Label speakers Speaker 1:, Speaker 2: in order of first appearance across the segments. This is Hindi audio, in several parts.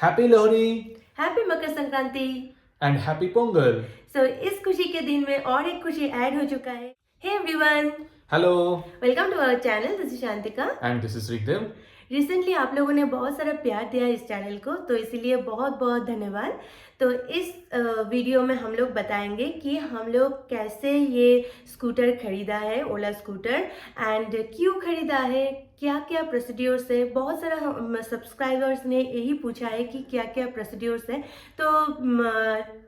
Speaker 1: Happy Lohri
Speaker 2: happy Makar Sankranti.
Speaker 1: And happy Pongal.
Speaker 2: इस खुशी के दिन में और एक खुशी ऐड हो चुका है। Hey everyone,
Speaker 1: hello
Speaker 2: welcome to our channel. This is Shantika
Speaker 1: and this is Rigdev.
Speaker 2: Recently आप लोगों ने बहुत सारा प्यार दिया इस चैनल को, तो इसीलिए बहुत बहुत धन्यवाद। तो इस वीडियो में हम लोग बताएंगे कि हम लोग कैसे ये स्कूटर खरीदा है, ओला स्कूटर, एंड क्यों खरीदा है, क्या क्या प्रोसीड्योर्स है। बहुत सारा सब्सक्राइबर्स ने यही पूछा है कि क्या क्या प्रोसीड्योर्स है, तो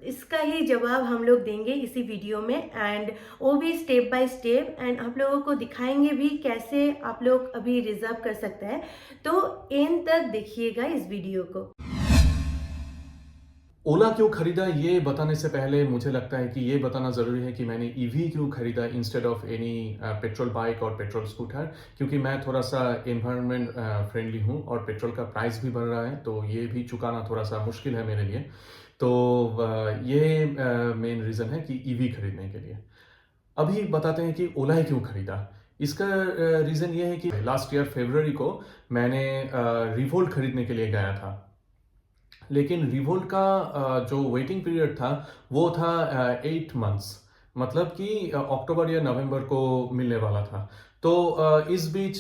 Speaker 2: इसका ही जवाब हम लोग देंगे इसी वीडियो में, एंड वो भी स्टेप बाय स्टेप, एंड आप लोगों को दिखाएंगे भी कैसे आप लोग अभी रिजर्व कर सकते हैं। तो एंड तक देखिएगा इस वीडियो को।
Speaker 1: ओला क्यों खरीदा ये बताने से पहले मुझे लगता है कि ये बताना ज़रूरी है कि मैंने ईवी क्यों खरीदा instead of any petrol bike और पेट्रोल स्कूटर, क्योंकि मैं थोड़ा सा एनवायरनमेंट फ्रेंडली हूँ और पेट्रोल का प्राइस भी बढ़ रहा है, तो ये भी चुकाना थोड़ा सा मुश्किल है मेरे लिए। तो ये मेन रीज़न है कि ईवी खरीदने के लिए। अभी बताते हैं कि ओला ही क्यों खरीदा। इसका रीज़न ये है कि लास्ट ईयर फरवरी को मैंने रिवोल्ट खरीदने के लिए गया था, लेकिन रिवोल्ट का जो वेटिंग पीरियड था वो था 8 मंथ्स, मतलब कि अक्टूबर या नवंबर को मिलने वाला था। तो इस बीच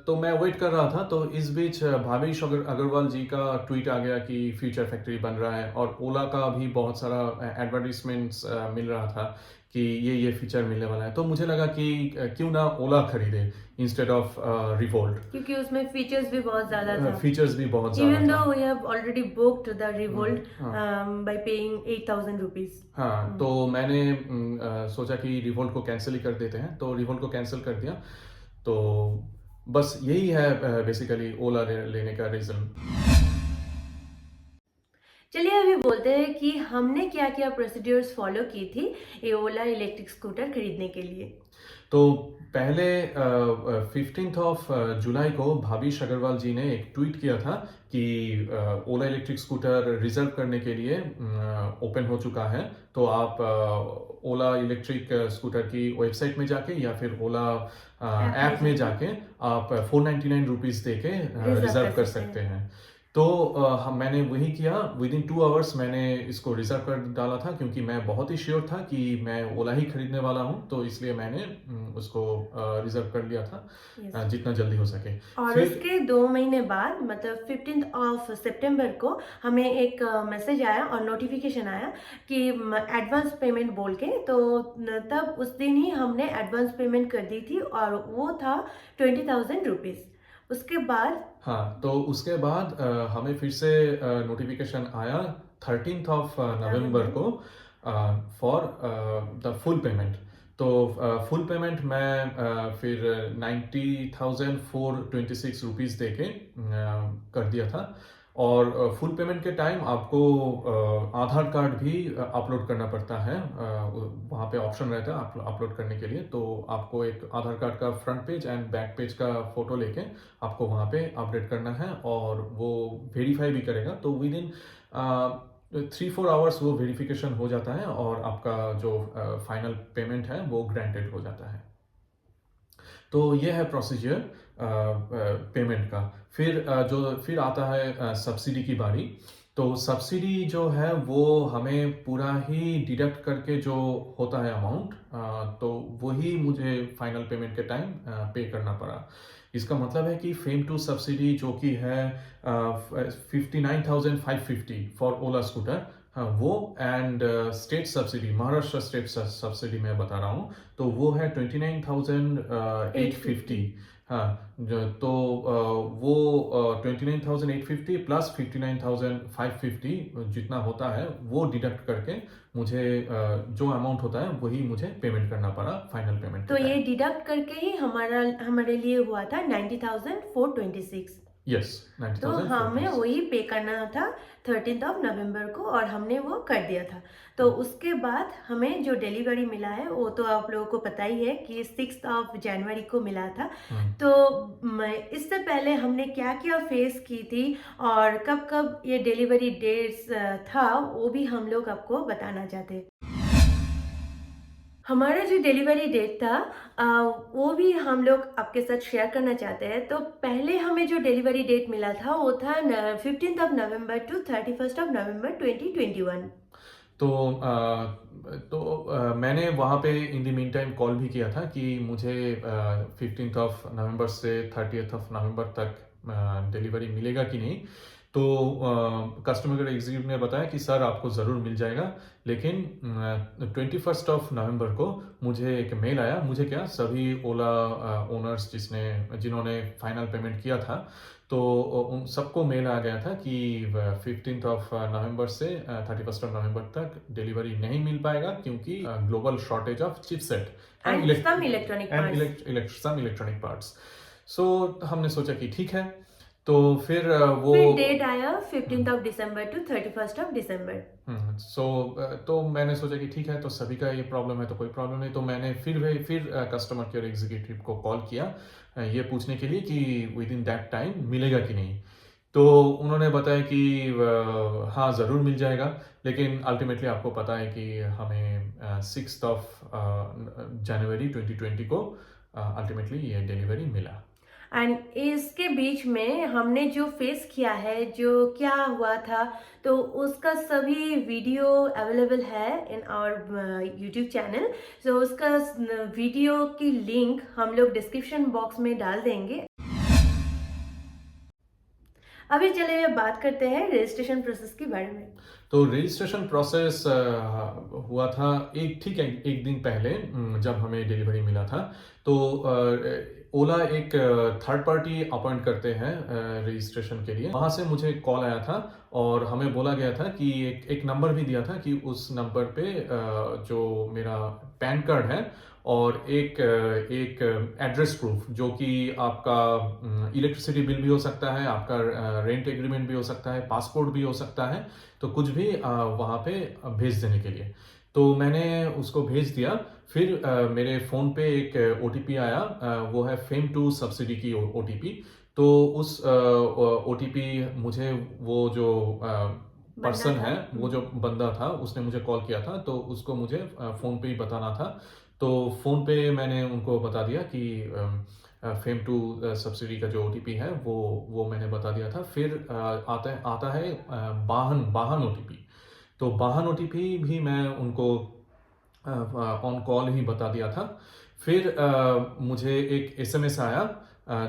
Speaker 1: तो मैं वेट कर रहा था, तो इस बीच भावेश अग्रवाल जी का ट्वीट आ गया कि फ्यूचर फैक्ट्री बन रहा है, और ओला का भी बहुत सारा एडवर्टीजमेंट्स मिल रहा था कि ये फीचर मिलने वाला है। तो मुझे लगा कि क्यों ना ओला खरीदे इंस्टेड ऑफ रिवोल्ट,
Speaker 2: क्योंकि उसमें फीचर्स भी बहुत ज्यादा था।
Speaker 1: फीचर्स भी बहुत ज़्यादा
Speaker 2: इवन
Speaker 1: था।
Speaker 2: Though we have already booked the Revolt
Speaker 1: हाँ।
Speaker 2: By paying 8,000 rupees.
Speaker 1: हाँ, तो मैंने सोचा कि रिवोल्ट को कैंसिल ही कर देते हैं, तो रिवोल्ट को कैंसिल कर दिया। तो बस यही है बेसिकली ओला लेने का रीज़न।
Speaker 2: चलिए अभी बोलते हैं कि हमने क्या क्या प्रोसीड्योर्स फॉलो की थी ये ओला इलेक्ट्रिक स्कूटर खरीदने के लिए।
Speaker 1: तो पहले 15th ऑफ जुलाई को भावेश अग्रवाल जी ने एक ट्वीट किया था कि ओला इलेक्ट्रिक स्कूटर रिजर्व करने के लिए ओपन हो चुका है। तो आप ओला इलेक्ट्रिक स्कूटर की वेबसाइट में जाके या फिर ओला ऐप में जाके आप 499 रुपीज़ दे के रिजर्व कर सकते हैं। तो मैंने वही किया। विद इन 2 आवर्स मैंने इसको रिजर्व कर डाला था, क्योंकि मैं बहुत ही श्योर था कि मैं ओला ही खरीदने वाला हूँ, तो इसलिए मैंने उसको रिजर्व कर लिया था।
Speaker 2: Yes.
Speaker 1: जितना जल्दी हो सके।
Speaker 2: और
Speaker 1: फिर
Speaker 2: उसके 2 महीने बाद मतलब 15th ऑफ सितंबर को हमें एक मैसेज आया और नोटिफिकेशन आया कि एडवांस पेमेंट बोल के, तो तब उस दिन ही हमने एडवांस पेमेंट कर दी थी, और वो था 20,000 रुपीज़। उसके बाद
Speaker 1: हाँ, तो उसके बाद हमें फिर से नोटिफिकेशन आया 13th ऑफ नवंबर को फॉर द फुल पेमेंट। तो फुल पेमेंट मैं फिर 90,426 रुपीज़ दे के कर दिया था। और फुल पेमेंट के टाइम आपको आधार कार्ड भी अपलोड करना पड़ता है। वहाँ पे ऑप्शन रहता है अपलोड करने के लिए, तो आपको एक आधार कार्ड का front page and back page का फोटो लेके आपको वहाँ पे अपडेट करना है, और वो वेरीफाई भी करेगा। तो विद इन 3-4 आवर्स वो वेरिफिकेशन हो जाता है, और आपका जो फाइनल पेमेंट है वो ग्रांटेड हो जाता है। तो ये है प्रोसीजर पेमेंट का। फिर आता है सब्सिडी की बारी। तो सब्सिडी जो है वो हमें पूरा ही डिडक्ट करके जो होता है अमाउंट, तो वही मुझे फाइनल पेमेंट के टाइम पे करना पड़ा। इसका मतलब है कि फेम टू सब्सिडी जो कि है 59,550 फॉर ओला स्कूटर, हाँ वो, and state subsidy, Maharashtra state subsidy मैं बता रहा हूँ, तो वो है 29,850। हाँ, तो वो 29,850 प्लस 59,550 जितना होता है वो डिडक्ट करके मुझे जो अमाउंट होता है वही मुझे पेमेंट करना पड़ा फाइनल पेमेंट।
Speaker 2: तो ये डिडक्ट करके ही हमारे लिए हुआ था 90,426।
Speaker 1: यस,
Speaker 2: तो
Speaker 1: 90,000।
Speaker 2: हमें वही पे करना था 13th ऑफ नवंबर को, और हमने वो कर दिया था। तो उसके बाद हमें जो डिलीवरी मिला है वो तो आप लोगों को पता ही है कि 6th ऑफ जनवरी को मिला था। तो इससे पहले हमने क्या क्या फेस की थी और कब कब ये डिलीवरी डेट्स था, वो भी हम लोग आपको बताना चाहते हैं। हमारा जो डिलीवरी डेट था अ, वो भी हम लोग आपके साथ शेयर करना चाहते हैं। तो पहले हमें जो डिलीवरी डेट मिला था वो था 15th of November to 31st of November 2021।
Speaker 1: तो मैंने वहाँ पे in the meantime call भी किया था कि मुझे 15th ऑफ नवंबर से 30th ऑफ नवंबर तक डिलीवरी मिलेगा कि नहीं। तो कस्टमर केयर एग्जीक्यूटिव ने बताया कि सर आपको ज़रूर मिल जाएगा, लेकिन 21st ऑफ नवंबर को मुझे एक मेल आया। मुझे क्या, सभी ओला ओनर्स जिन्होंने फाइनल पेमेंट किया था, तो उन सबको मेल आ गया था कि 15th ऑफ नवंबर से 31st ऑफ नवंबर तक डिलीवरी नहीं मिल पाएगा, क्योंकि global shortage of chipset
Speaker 2: and some electronic parts.
Speaker 1: Some electronic parts. So हमने सोचा कि ठीक है। तो फिर वो
Speaker 2: फिर डेट आया 15th of December to 31st of December.
Speaker 1: तो मैंने सोचा कि ठीक है, तो सभी का ये प्रॉब्लम है तो कोई प्रॉब्लम नहीं। तो मैंने फिर कस्टमर केयर एग्जीक्यूटिव को कॉल किया ये पूछने के लिए कि विद इन दैट टाइम मिलेगा कि नहीं। तो उन्होंने बताया कि हाँ ज़रूर मिल जाएगा, लेकिन अल्टीमेटली आपको पता है कि हमें 6th ऑफ जनवरी 2020 को अल्टीमेटली ये डिलीवरी मिला।
Speaker 2: एंड इसके बीच में हमने जो फेस किया है, जो क्या हुआ था, तो उसका सभी वीडियो अवेलेबल है इन आवर यूट्यूब चैनल। सो उसका वीडियो की लिंक हम लोग डिस्क्रिप्शन बॉक्स में डाल देंगे। अभी चलिए बात करते हैं रजिस्ट्रेशन प्रोसेस के बारे में।
Speaker 1: तो रजिस्ट्रेशन प्रोसेस हुआ था एक दिन पहले, जब हमें डिलीवरी मिला था। तो ओला एक थर्ड पार्टी अपॉइंट करते हैं रजिस्ट्रेशन के लिए। वहाँ से मुझे कॉल आया था और हमें बोला गया था कि एक नंबर भी दिया था कि उस नंबर पे जो मेरा पैन कार्ड है और एक एड्रेस प्रूफ, जो कि आपका इलेक्ट्रिसिटी बिल भी हो सकता है, आपका रेंट एग्रीमेंट भी हो सकता है, पासपोर्ट भी हो सकता है, तो कुछ भी वहाँ पे भेज देने के लिए। तो मैंने उसको भेज दिया। फिर मेरे फ़ोन पे एक OTP आया, वो है फेम टू सब्सिडी की OTP। तो उस OTP मुझे वो जो पर्सन है, वो जो बंदा था, उसने मुझे कॉल किया था, तो उसको मुझे फ़ोन पे ही बताना था। तो फ़ोन पे मैंने उनको बता दिया कि फेम टू सब्सिडी का जो OTP है वो मैंने बता दिया था। फिर आता है वाहन OTP। तो वाहन OTP भी मैं उनको ऑन कॉल ही बता दिया था। फिर मुझे एक SMS आया,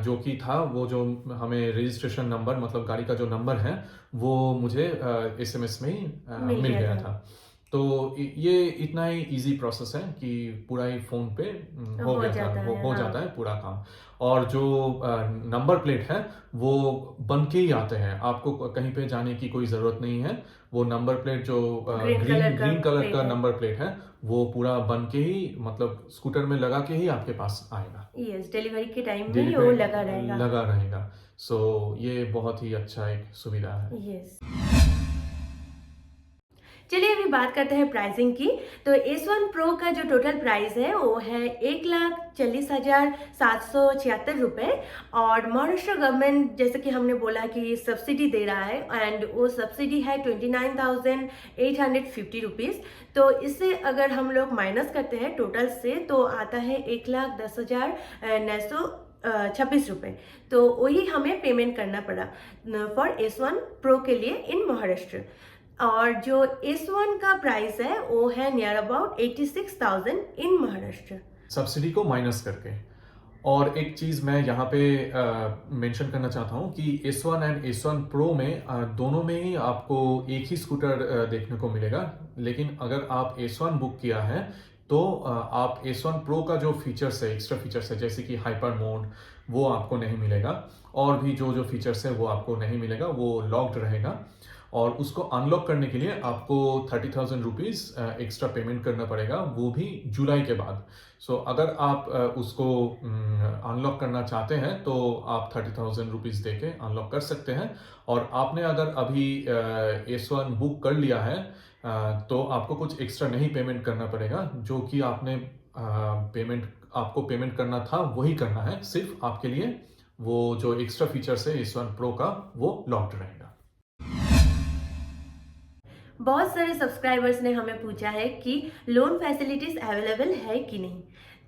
Speaker 1: जो कि था वो जो हमें रजिस्ट्रेशन नंबर, मतलब गाड़ी का जो नंबर है, वो मुझे SMS में ही मिल गया था। तो ये इतना ही इजी प्रोसेस है कि पूरा ही फ़ोन पे हो जाता है पूरा काम। और जो नंबर प्लेट है वो बन के ही आते हैं, आपको कहीं पे जाने की कोई ज़रूरत नहीं है। वो नंबर प्लेट जो ग्रीन कलर का नंबर प्लेट है, वो पूरा बन के ही, मतलब स्कूटर में लगा के ही आपके पास आएगा।
Speaker 2: यस, डिलीवरी के टाइम में वो लगा रहेगा।
Speaker 1: सो ये बहुत ही अच्छा एक सुविधा है।
Speaker 2: यस। चलिए अभी बात करते हैं प्राइसिंग की। तो S1 Pro का जो टोटल प्राइस है वो है 1,40,776 रुपये। और महाराष्ट्र गवर्नमेंट, जैसे कि हमने बोला कि सब्सिडी दे रहा है, एंड वो सब्सिडी है 29,850 रुपीज़। तो इससे अगर हम लोग माइनस करते हैं टोटल से, तो आता है 1,10,926 रुपये। तो वही हमें पेमेंट करना पड़ा फॉर S1 Pro के लिए इन महाराष्ट्र। और जो S1 का प्राइस है वो है near about 86,000 in Maharashtra,
Speaker 1: subsidy को माइनस करके। और एक चीज़ मैं यहाँ पे मेंशन करना चाहता हूँ कि S1 एंड S1 Pro में दोनों में ही आपको एक ही स्कूटर देखने को मिलेगा। लेकिन अगर आप S1 बुक किया है तो आप S1 Pro का जो फीचर्स है, एक्स्ट्रा फीचर्स है, जैसे कि हाइपर मोड, वो आपको नहीं मिलेगा। और भी जो फीचर्स है वो आपको नहीं मिलेगा, वो लॉक्ड रहेगा। और उसको अनलॉक करने के लिए आपको 30,000 रुपीज़ एक्स्ट्रा पेमेंट करना पड़ेगा, वो भी जुलाई के बाद। सो अगर आप उसको अनलॉक करना चाहते हैं तो आप 30,000 रुपीज़ दे के अनलॉक कर सकते हैं। और आपने अगर अभी S1 बुक कर लिया है तो आपको कुछ एक्स्ट्रा नहीं पेमेंट करना पड़ेगा। जो कि आपको पेमेंट करना था वही करना है, सिर्फ आपके लिए वो जो एक्स्ट्रा फीचर्स है S1 Pro का, वो लॉक्ड रहेगा।
Speaker 2: बहुत सारे सब्सक्राइबर्स ने हमें पूछा है कि लोन फैसिलिटीज़ अवेलेबल है कि नहीं।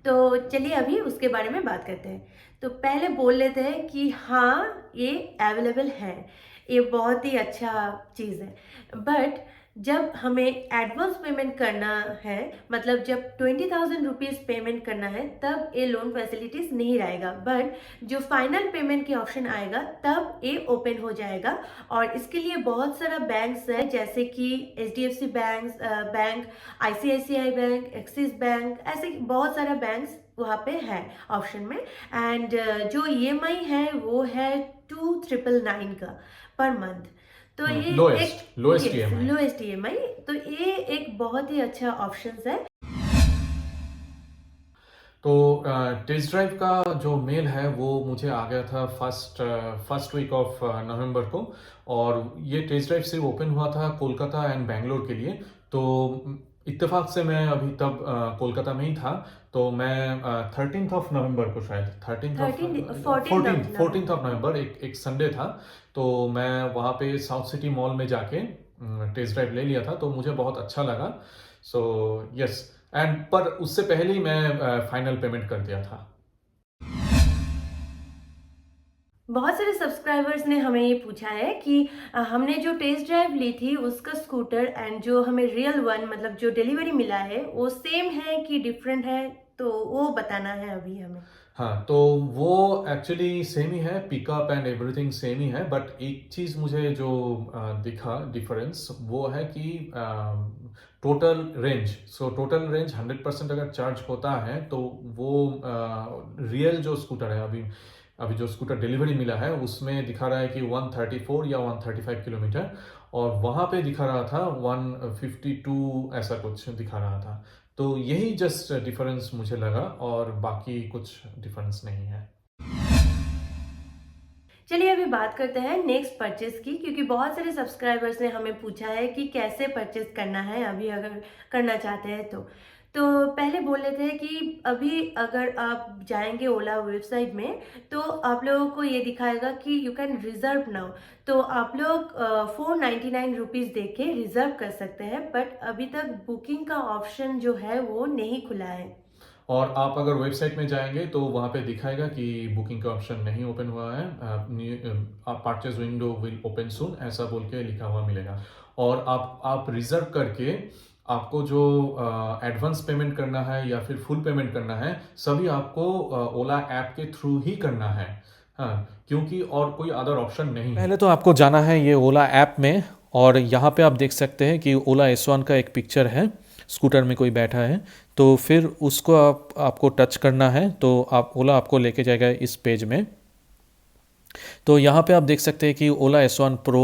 Speaker 2: तो चलिए अभी उसके बारे में बात करते हैं। तो पहले बोल लेते हैं कि हाँ, ये अवेलेबल है, ये बहुत ही अच्छा चीज़ है। बट जब हमें एडवांस पेमेंट करना है, मतलब जब 20,000 रुपीज़ पेमेंट करना है, तब ये लोन फैसिलिटीज़ नहीं रहेगा। बट जो फाइनल पेमेंट की ऑप्शन आएगा तब ये ओपन हो जाएगा। और इसके लिए बहुत सारा बैंक्स है, जैसे कि HDFC bank, ICICI bank, axis bank, ऐसे बहुत सारा बैंक्स वहाँ पे है ऑप्शन में। एंड जो EMI है वो है 2,999 का पर मंथ। तो ये
Speaker 1: लोएस्ट EMI।
Speaker 2: लोएस्ट EMI, तो ये एक बहुत ही अच्छा ऑप्शन है।
Speaker 1: तो टेस्ट ड्राइव का जो मेल है वो मुझे आ गया था फर्स्ट वीक ऑफ नवंबर को, और ये टेस्ट ड्राइव सिर्फ ओपन हुआ था कोलकाता एंड बेंगलोर के लिए। तो इत्तेफाक से मैं अभी तब कोलकाता में ही था, तो मैं 13th ऑफ नवंबर को, शायद 14th ऑफ नवंबर, एक संडे था, तो मैं वहाँ पे साउथ सिटी मॉल में जाके टेस्ट ड्राइव ले लिया था। तो मुझे बहुत अच्छा लगा। सो यस, एंड पर उससे पहले ही मैं फाइनल पेमेंट कर दिया था।
Speaker 2: बहुत सारे सब्सक्राइबर्स ने हमें ये पूछा है कि हमने जो टेस्ट ड्राइव ली थी उसका स्कूटर एंड जो हमें रियल वन, मतलब जो डिलीवरी मिला है, वो सेम है कि डिफरेंट है, तो वो बताना है अभी हमें।
Speaker 1: हाँ, तो वो एक्चुअली सेम ही है, पिकअप एंड एवरीथिंग सेम ही है, बट एक चीज़ मुझे जो दिखा डिफरेंस वो है कि टोटल रेंज। टोटल रेंज 100% अगर चार्ज होता है तो वो रियल जो स्कूटर है, अभी जो स्कूटर डिलीवरी मिला है उसमें दिखा रहा है कि 134 या 135 किलोमीटर, और वहाँ पे दिखा रहा था 152, ऐसा कुछ दिखा रहा था। तो यही जस्ट डिफरेंस मुझे लगा, और बाकी कुछ डिफरेंस नहीं है।
Speaker 2: चलिए अभी बात करते हैं नेक्स्ट परचेज की, क्योंकि बहुत सारे सब्सक्राइबर्स ने हमें पूछा है कि कैसे परचेज करना है अभी अगर करना चाहते हैं तो पहले बोल लेते हैं कि अभी अगर आप जाएंगे ओला वेबसाइट में तो आप लोगों को ये दिखाएगा कि यू कैन रिजर्व नाउ। तो आप लोग 499 रुपीज़ दे के रिजर्व कर सकते हैं, बट अभी तक बुकिंग का ऑप्शन जो है वो नहीं खुला है।
Speaker 1: और आप अगर वेबसाइट में जाएंगे तो वहाँ पे दिखाएगा कि बुकिंग का ऑप्शन नहीं ओपन हुआ है, परचेज विंडो विल ओपन सून, ऐसा बोल के लिखा हुआ मिलेगा। और आप रिजर्व करके आपको जो एडवांस पेमेंट करना है या फिर फुल पेमेंट करना है, सभी आपको ओला ऐप के थ्रू ही करना है। हाँ, क्योंकि और कोई अदर ऑप्शन नहीं है।
Speaker 3: पहले तो आपको जाना है ये ओला ऐप में, और यहाँ पे आप देख सकते हैं कि ओला S1 का एक पिक्चर है, स्कूटर में कोई बैठा है। तो फिर उसको आपको टच करना है, तो ओला आपको लेके जाएगा इस पेज में। तो यहाँ पे आप देख सकते हैं कि ओला S1 प्रो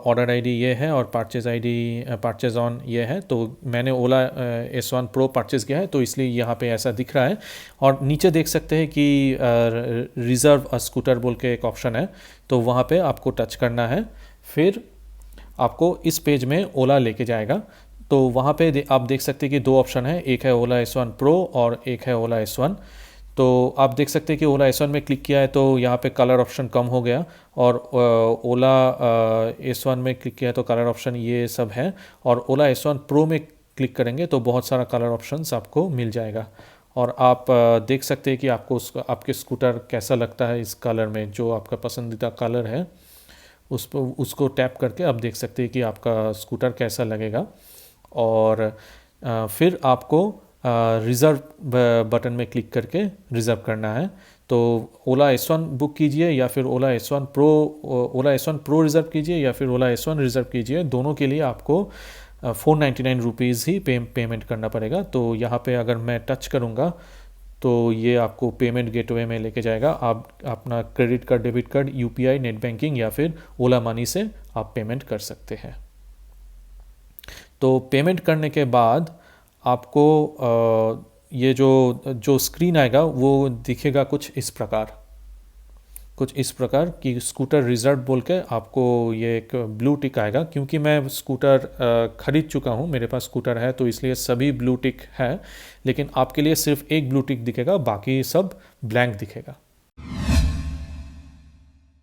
Speaker 3: ऑर्डर आईडी ये है, और परचेज ऑन ये है। तो मैंने ओला S1 प्रो परचेज किया है, तो इसलिए यहाँ पे ऐसा दिख रहा है। और नीचे देख सकते हैं कि रिज़र्व अ स्कूटर बोल के एक ऑप्शन है, तो वहाँ पे आपको टच करना है। फिर आपको इस पेज में ओला लेके जाएगा। तो वहाँ पे आप देख सकते हैं कि दो ऑप्शन है, एक है ओला S1 प्रो और एक है ओला S1। तो आप देख सकते हैं कि ओला S1 में क्लिक किया है तो यहाँ पे कलर ऑप्शन कम हो गया, और ओला S1 में क्लिक किया है तो कलर ऑप्शन ये सब है। और ओला S1 प्रो में क्लिक करेंगे तो बहुत सारा कलर ऑप्शंस आपको मिल जाएगा। और आप देख सकते हैं कि आपके स्कूटर कैसा लगता है इस कलर में, जो आपका पसंदीदा कलर है उसको टैप करके आप देख सकते हैं कि आपका स्कूटर कैसा लगेगा। और फिर आपको रिज़र्व बटन में क्लिक करके रिज़र्व करना है। तो ओला S1 बुक कीजिए या फिर ओला S1 प्रो रिज़र्व कीजिए या फिर ओला S1 रिज़र्व कीजिए, दोनों के लिए आपको 499 रुपीज़ ही पेमेंट करना पड़ेगा। तो यहाँ पे अगर मैं टच करूँगा तो ये आपको पेमेंट गेटवे में लेके जाएगा। आप अपना credit card, debit card, UPI, net banking या फिर ओला मनी से आप पेमेंट कर सकते हैं। तो पेमेंट करने के बाद आपको ये जो स्क्रीन आएगा वो दिखेगा कुछ इस प्रकार कि स्कूटर रिजर्व बोल के आपको ये एक ब्लू टिक आएगा। क्योंकि मैं स्कूटर ख़रीद चुका हूँ, मेरे पास स्कूटर है, तो इसलिए सभी ब्लू टिक है, लेकिन आपके लिए सिर्फ एक ब्लू टिक दिखेगा, बाकी सब ब्लैंक दिखेगा।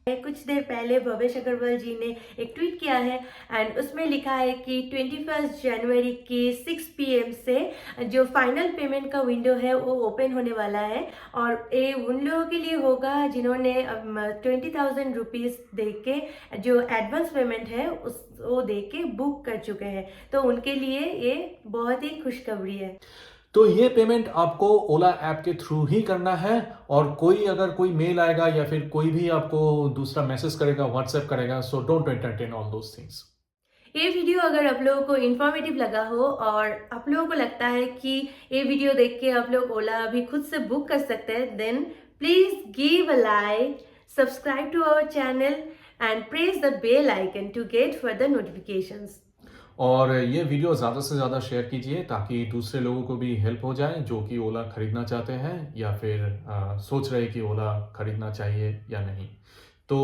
Speaker 2: कुछ कुछ देर पहले भवेश अग्रवाल जी ने एक ट्वीट किया है एंड उसमें लिखा है कि 21 जनवरी की 6 PM से जो फाइनल पेमेंट का विंडो है वो ओपन होने वाला है और ये उन लोगों के लिए होगा जिन्होंने 20,000 रुपीज़ दे के जो एडवांस पेमेंट है उस वो दे के बुक कर चुके हैं, तो उनके लिए ये बहुत ही खुशखबरी है।
Speaker 1: तो ये पेमेंट आपको ओला ऐप के थ्रू ही करना है और अगर कोई मेल आएगा या फिर कोई भी आपको दूसरा मैसेज करेगा, व्हाट्सएप करेगा, so don't entertain all those things.
Speaker 2: ये वीडियो अगर आप लोगों को इन्फॉर्मेटिव लगा हो और आप लोगों को लगता है कि ये वीडियो देख के आप लोग ओला अभी खुद से बुक कर सकते हैं, then please give a like, subscribe to our channel and press the bell icon to get further notifications.
Speaker 1: और ये वीडियो ज़्यादा से ज़्यादा शेयर कीजिए ताकि दूसरे लोगों को भी हेल्प हो जाए जो कि ओला खरीदना चाहते हैं या फिर सोच रहे कि ओला खरीदना चाहिए या नहीं। तो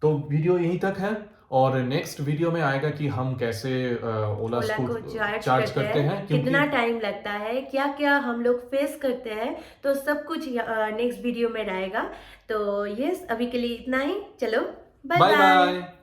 Speaker 1: वीडियो यहीं तक है और नेक्स्ट वीडियो में आएगा कि हम कैसे ओला
Speaker 2: को
Speaker 1: चार्ज करते हैं,
Speaker 2: कितना टाइम लगता है, क्या क्या हम लोग फेस करते हैं, तो सब कुछ नेक्स्ट वीडियो में रहेगा। तो यस, अभी के लिए इतना ही। चलो बाय
Speaker 1: बाय
Speaker 2: बाय।
Speaker 1: बाय।